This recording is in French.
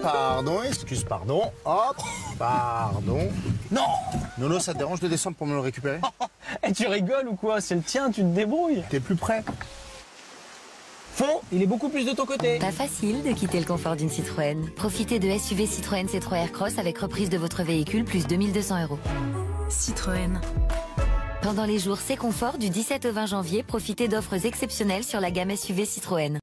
pardon, excuse, pardon. Hop, pardon. Non! Nono, ça te dérange de descendre pour me le récupérer? Eh, tu rigoles ou quoi? C'est le tien, tu te débrouilles. T'es plus près? Faux, il est beaucoup plus de ton côté. Pas facile de quitter le confort d'une Citroën. Profitez de SUV Citroën C3 Aircross avec reprise de votre véhicule plus 2200 €. Citroën. Pendant les jours C'est Confort du 17 au 20 janvier, profitez d'offres exceptionnelles sur la gamme SUV Citroën.